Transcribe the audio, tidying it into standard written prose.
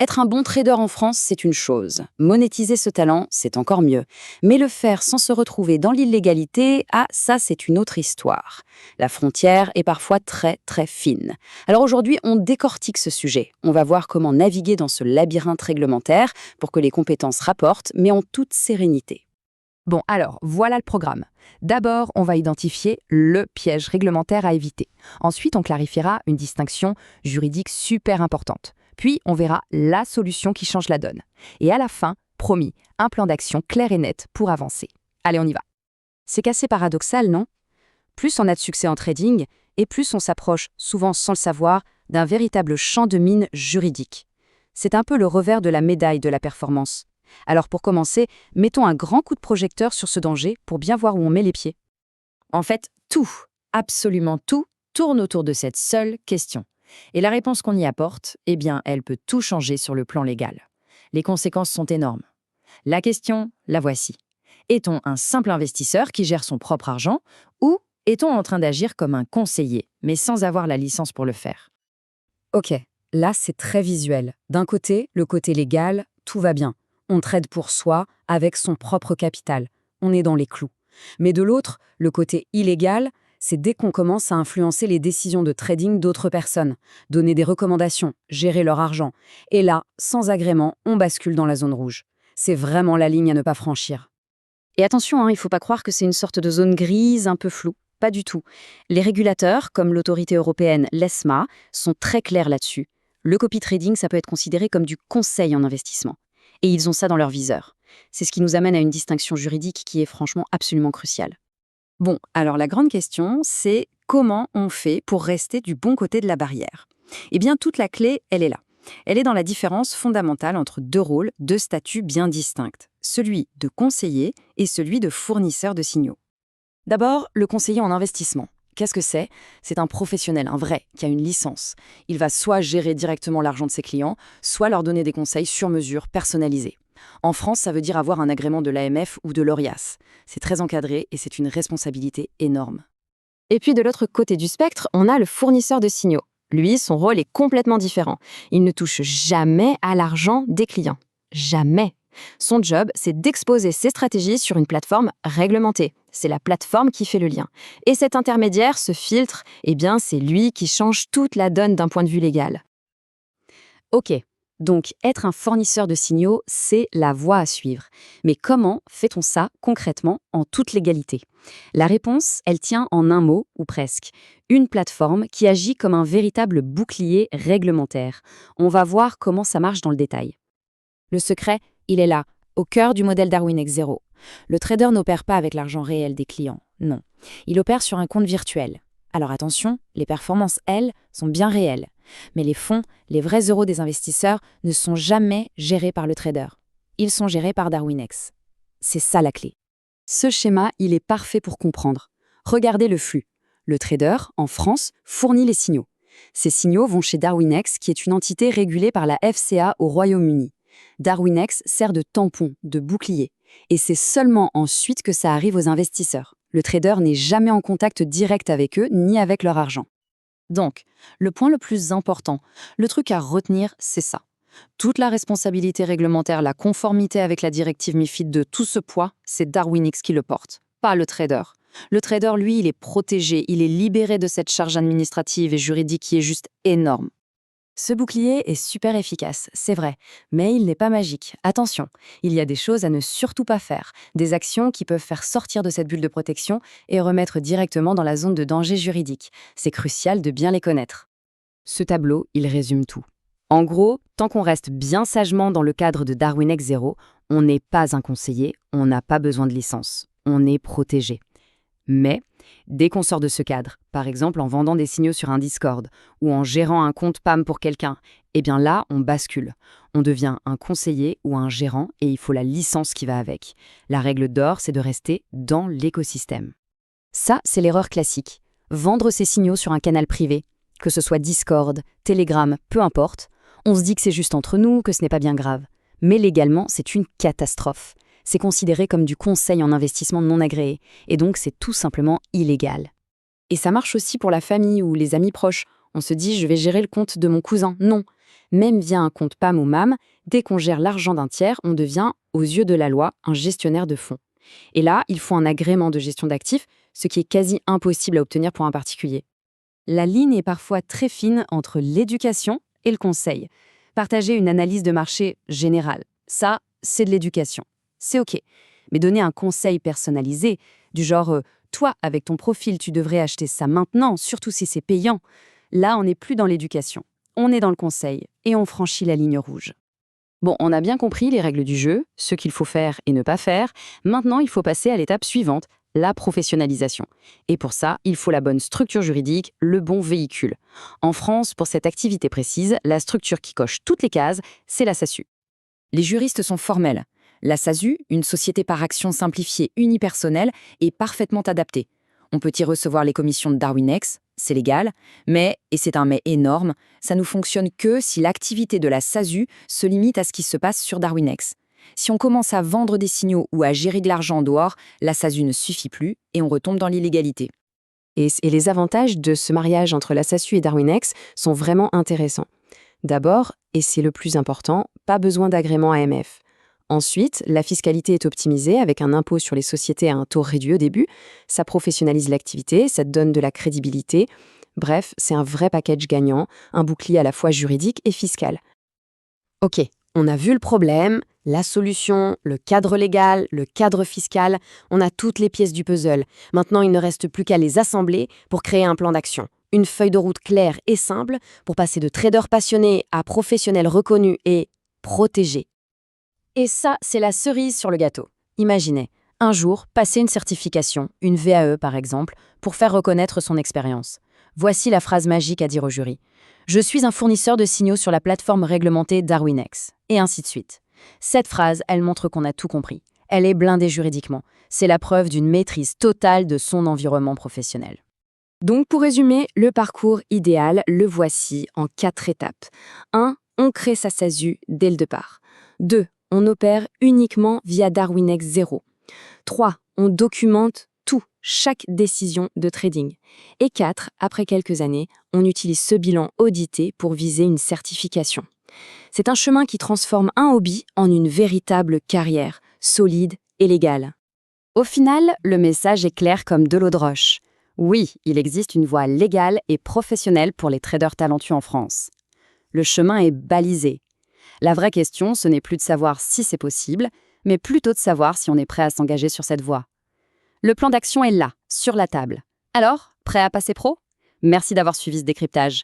Être un bon trader en France, c'est une chose. Monétiser ce talent, c'est encore mieux. Mais le faire sans se retrouver dans l'illégalité, ça, c'est une autre histoire. La frontière est parfois très, très fine. Alors aujourd'hui, on décortique ce sujet. On va voir comment naviguer dans ce labyrinthe réglementaire pour que les compétences rapportent, mais en toute sérénité. Bon, alors, voilà le programme. D'abord, on va identifier le piège réglementaire à éviter. Ensuite, on clarifiera une distinction juridique super importante. Puis, on verra la solution qui change la donne. Et à la fin, promis, un plan d'action clair et net pour avancer. Allez, on y va. C'est qu'assez paradoxal, non? Plus on a de succès en trading, et plus on s'approche, souvent sans le savoir, d'un véritable champ de mine juridique. C'est un peu le revers de la médaille de la performance. Alors pour commencer, mettons un grand coup de projecteur sur ce danger pour bien voir où on met les pieds. En fait, tout, absolument tout, tourne autour de cette seule question. Et la réponse qu'on y apporte, eh bien, elle peut tout changer sur le plan légal. Les conséquences sont énormes. La question, la voici. Est-on un simple investisseur qui gère son propre argent ou est-on en train d'agir comme un conseiller, mais sans avoir la licence pour le faire? Ok, là c'est très visuel. D'un côté, le côté légal, tout va bien. On trade pour soi, avec son propre capital. On est dans les clous. Mais de l'autre, le côté illégal, c'est dès qu'on commence à influencer les décisions de trading d'autres personnes, donner des recommandations, gérer leur argent. Et là, sans agrément, on bascule dans la zone rouge. C'est vraiment la ligne à ne pas franchir. Et attention, il ne faut pas croire que c'est une sorte de zone grise un peu floue. Pas du tout. Les régulateurs, comme l'autorité européenne, l'ESMA, sont très clairs là-dessus. Le copy trading, ça peut être considéré comme du conseil en investissement. Et ils ont ça dans leur viseur. C'est ce qui nous amène à une distinction juridique qui est franchement absolument cruciale. Bon, alors la grande question, c'est comment on fait pour rester du bon côté de la barrière? Eh bien, toute la clé, elle est là. Elle est dans la différence fondamentale entre deux rôles, deux statuts bien distincts, celui de conseiller et celui de fournisseur de signaux. D'abord, le conseiller en investissement. Qu'est-ce que c'est? C'est un professionnel, un vrai, qui a une licence. Il va soit gérer directement l'argent de ses clients, soit leur donner des conseils sur mesure, personnalisés. En France, ça veut dire avoir un agrément de l'AMF ou de l'ORIAS. C'est très encadré et c'est une responsabilité énorme. Et puis de l'autre côté du spectre, on a le fournisseur de signaux. Lui, son rôle est complètement différent. Il ne touche jamais à l'argent des clients. Jamais. Son job, c'est d'exposer ses stratégies sur une plateforme réglementée. C'est la plateforme qui fait le lien. Et cet intermédiaire, ce filtre, eh bien, c'est lui qui change toute la donne d'un point de vue légal. Ok, donc être un fournisseur de signaux, c'est la voie à suivre. Mais comment fait-on ça concrètement en toute légalité? La réponse, elle tient en un mot, ou presque. Une plateforme qui agit comme un véritable bouclier réglementaire. On va voir comment ça marche dans le détail. Le secret, il est là, au cœur du modèle DarwinX0. Le trader n'opère pas avec l'argent réel des clients, non. Il opère sur un compte virtuel. Alors attention, les performances, elles, sont bien réelles. Mais les fonds, les vrais euros des investisseurs, ne sont jamais gérés par le trader. Ils sont gérés par DarwinX. C'est ça la clé. Ce schéma, il est parfait pour comprendre. Regardez le flux. Le trader, en France, fournit les signaux. Ces signaux vont chez DarwinX, qui est une entité régulée par la FCA au Royaume-Uni. DarwinX sert de tampon, de bouclier. Et c'est seulement ensuite que ça arrive aux investisseurs. Le trader n'est jamais en contact direct avec eux, ni avec leur argent. Donc, le point le plus important, le truc à retenir, c'est ça. Toute la responsabilité réglementaire, la conformité avec la directive MiFID de tout ce poids, c'est DarwinX qui le porte, pas le trader. Le trader, lui, il est protégé, il est libéré de cette charge administrative et juridique qui est juste énorme. Ce bouclier est super efficace, c'est vrai, mais il n'est pas magique. Attention, il y a des choses à ne surtout pas faire, des actions qui peuvent faire sortir de cette bulle de protection et remettre directement dans la zone de danger juridique. C'est crucial de bien les connaître. Ce tableau, il résume tout. En gros, tant qu'on reste bien sagement dans le cadre de DarwinX0, on n'est pas un conseiller, on n'a pas besoin de licence, on est protégé. Mais, dès qu'on sort de ce cadre, par exemple en vendant des signaux sur un Discord ou en gérant un compte PAM pour quelqu'un, eh bien là, on bascule. On devient un conseiller ou un gérant et il faut la licence qui va avec. La règle d'or, c'est de rester dans l'écosystème. Ça, c'est l'erreur classique. Vendre ses signaux sur un canal privé, que ce soit Discord, Telegram, peu importe. On se dit que c'est juste entre nous, que ce n'est pas bien grave. Mais légalement, c'est une catastrophe. C'est considéré comme du conseil en investissement non agréé, et donc c'est tout simplement illégal. Et ça marche aussi pour la famille ou les amis proches. On se dit, je vais gérer le compte de mon cousin. Non. Même via un compte PAM ou MAM, dès qu'on gère l'argent d'un tiers, on devient, aux yeux de la loi, un gestionnaire de fonds. Et là, il faut un agrément de gestion d'actifs, ce qui est quasi impossible à obtenir pour un particulier. La ligne est parfois très fine entre l'éducation et le conseil. Partager une analyse de marché générale, ça, c'est de l'éducation. C'est OK. Mais donner un conseil personnalisé, du genre toi, avec ton profil, tu devrais acheter ça maintenant, surtout si c'est payant. Là, on n'est plus dans l'éducation. On est dans le conseil et on franchit la ligne rouge. Bon, on a bien compris les règles du jeu, ce qu'il faut faire et ne pas faire. Maintenant, il faut passer à l'étape suivante, la professionnalisation. Et pour ça, il faut la bonne structure juridique, le bon véhicule. En France, pour cette activité précise, la structure qui coche toutes les cases, c'est la SASU. Les juristes sont formels. La SASU, une société par action simplifiée unipersonnelle, est parfaitement adaptée. On peut y recevoir les commissions de Darwinex, c'est légal, mais, et c'est un mais énorme, ça ne fonctionne que si l'activité de la SASU se limite à ce qui se passe sur Darwinex. Si on commence à vendre des signaux ou à gérer de l'argent en dehors, la SASU ne suffit plus et on retombe dans l'illégalité. Et les avantages de ce mariage entre la SASU et Darwinex sont vraiment intéressants. D'abord, et c'est le plus important, pas besoin d'agrément AMF. Ensuite, la fiscalité est optimisée avec un impôt sur les sociétés à un taux réduit au début. Ça professionnalise l'activité, ça donne de la crédibilité. Bref, c'est un vrai package gagnant, un bouclier à la fois juridique et fiscal. Ok, on a vu le problème, la solution, le cadre légal, le cadre fiscal. On a toutes les pièces du puzzle. Maintenant, il ne reste plus qu'à les assembler pour créer un plan d'action. Une feuille de route claire et simple pour passer de traders passionnés à professionnels reconnus et protégés. Et ça, c'est la cerise sur le gâteau. Imaginez, un jour, passer une certification, une VAE par exemple, pour faire reconnaître son expérience. Voici la phrase magique à dire au jury. Je suis un fournisseur de signaux sur la plateforme réglementée Darwinex. Et ainsi de suite. Cette phrase, elle montre qu'on a tout compris. Elle est blindée juridiquement. C'est la preuve d'une maîtrise totale de son environnement professionnel. Donc, pour résumer, le parcours idéal, le voici en 4 étapes. 1. On crée sa SASU dès le départ. 2. On opère uniquement via Darwinex 0. 3. On documente tout, chaque décision de trading. Et 4. Après quelques années, on utilise ce bilan audité pour viser une certification. C'est un chemin qui transforme un hobby en une véritable carrière, solide et légale. Au final, le message est clair comme de l'eau de roche. Oui, il existe une voie légale et professionnelle pour les traders talentueux en France. Le chemin est balisé. La vraie question, ce n'est plus de savoir si c'est possible, mais plutôt de savoir si on est prêt à s'engager sur cette voie. Le plan d'action est là, sur la table. Alors, prêt à passer pro ? Merci d'avoir suivi ce décryptage.